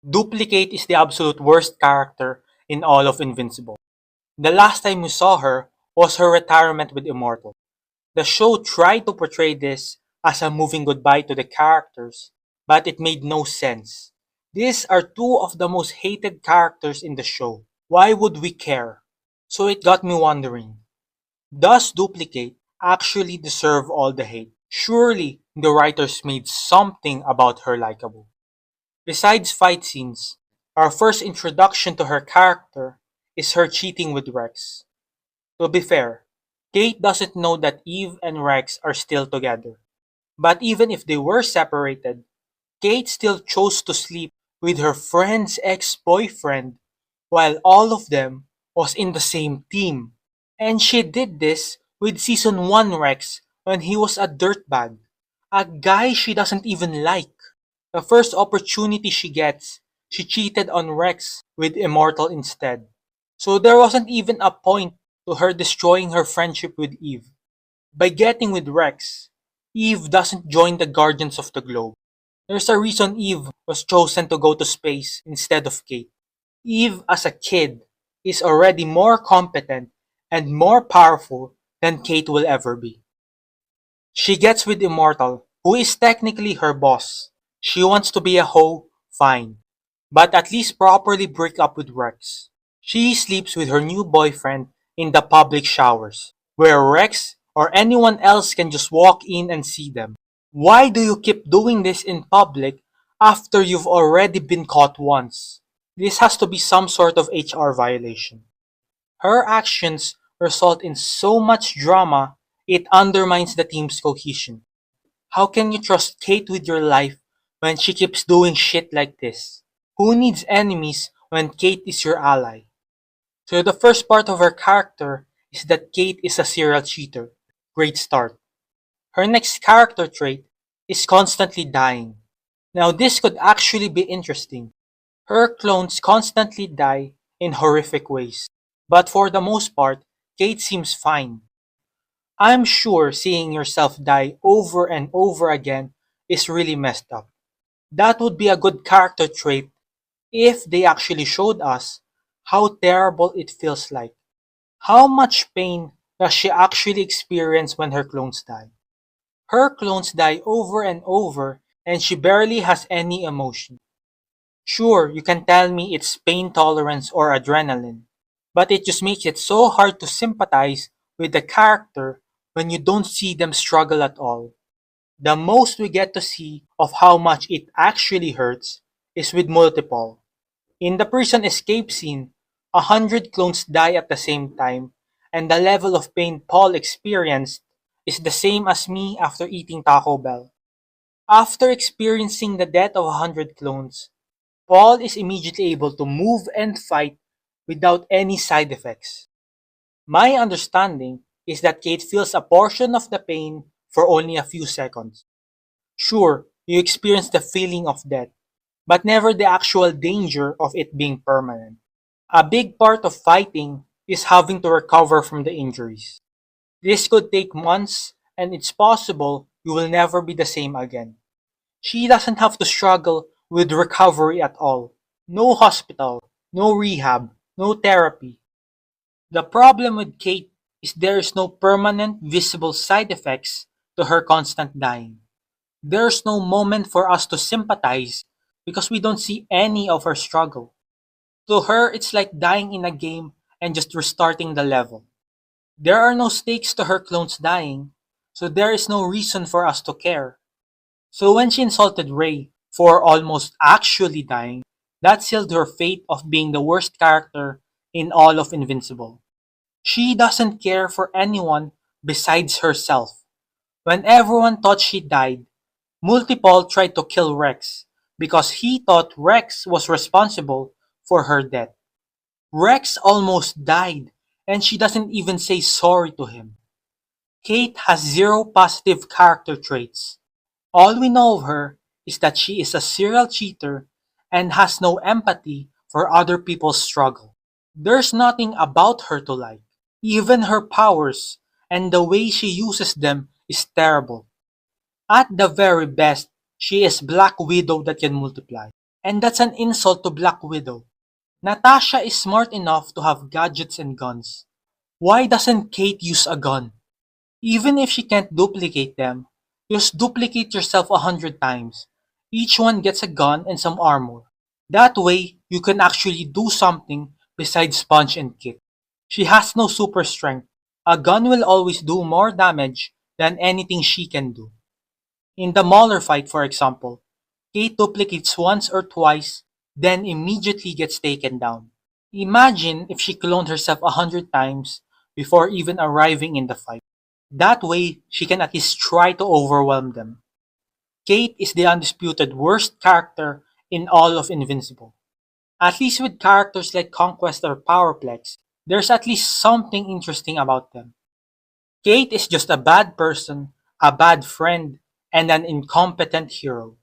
Duplicate is the absolute worst character in all of Invincible. The last time we saw her was her retirement with Immortal. The show tried to portray this as a moving goodbye to the characters, but it made no sense. These are two of the most hated characters in the show. Why would we care? So it got me wondering, does Duplicate actually deserve all the hate? Surely the writers made something about her likable. Besides fight scenes, our first introduction to her character is her cheating with Rex. To be fair, Kate doesn't know that Eve and Rex are still together. But even if they were separated, Kate still chose to sleep with her friend's ex-boyfriend while all of them was in the same team. And she did this with season 1 Rex when he was a dirtbag, a guy she doesn't even like. The first opportunity she gets, she cheated on Rex with Immortal instead. So there wasn't even a point to her destroying her friendship with Eve. By getting with Rex, Eve doesn't join the Guardians of the Globe. There's a reason Eve was chosen to go to space instead of Kate. Eve, as a kid, is already more competent and more powerful than Kate will ever be. She gets with Immortal, who is technically her boss. She wants to be a hoe, fine. But at least properly break up with Rex. She sleeps with her new boyfriend in the public showers, where Rex or anyone else can just walk in and see them. Why do you keep doing this in public after you've already been caught once? This has to be some sort of HR violation. Her actions result in so much drama, it undermines the team's cohesion. How can you trust Kate with your life when she keeps doing shit like this? Who needs enemies when Kate is your ally? So the first part of her character is that Kate is a serial cheater. Great start. Her next character trait is constantly dying. Now this could actually be interesting. Her clones constantly die in horrific ways. But for the most part, Kate seems fine. I'm sure seeing yourself die over and over again is really messed up. That would be a good character trait if they actually showed us how terrible it feels like. How much pain does she actually experience when her clones die? Her clones die over and over and she barely has any emotion. Sure, you can tell me it's pain tolerance or adrenaline, but it just makes it so hard to sympathize with the character when you don't see them struggle at all. The most we get to see of how much it actually hurts is with multiple. In the prison escape scene, 100 clones die at the same time, and the level of pain Paul experienced is the same as me after eating Taco Bell. After experiencing the death of 100 clones, Paul is immediately able to move and fight without any side effects. My understanding is that Kate feels a portion of the pain for only a few seconds. Sure, you experience the feeling of death, but never the actual danger of it being permanent. A big part of fighting is having to recover from the injuries. This could take months, and it's possible you will never be the same again. She doesn't have to struggle with recovery at all. No hospital, no rehab, no therapy. The problem with Kate is there is no permanent visible side effects to her constant dying. There's no moment for us to sympathize because we don't see any of her struggle. To her, it's like dying in a game and just restarting the level. There are no stakes to her clones dying, so there is no reason for us to care. So when she insulted Ray for almost actually dying, that sealed her fate of being the worst character in all of Invincible. She doesn't care for anyone besides herself. When everyone thought she died, Multipole tried to kill Rex because he thought Rex was responsible for her death. Rex almost died and she doesn't even say sorry to him. Kate has zero positive character traits. All we know of her is that she is a serial cheater and has no empathy for other people's struggle. There's nothing about her to like. Even her powers and the way she uses them is terrible. At the very best, she is Black Widow that can multiply. And that's an insult to Black Widow. Natasha is smart enough to have gadgets and guns. Why doesn't Kate use a gun? Even if she can't duplicate them, just duplicate yourself 100 times. Each one gets a gun and some armor. That way, you can actually do something besides punch and kick. She has no super strength. A gun will always do more damage than anything she can do. In the Mauler fight, for example, Kate duplicates once or twice, then immediately gets taken down. Imagine if she cloned herself 100 times before even arriving in the fight. That way, she can at least try to overwhelm them. Kate is the undisputed worst character in all of Invincible. At least with characters like Conquest or Powerplex, there's at least something interesting about them. Kate is just a bad person, a bad friend, and an incompetent hero.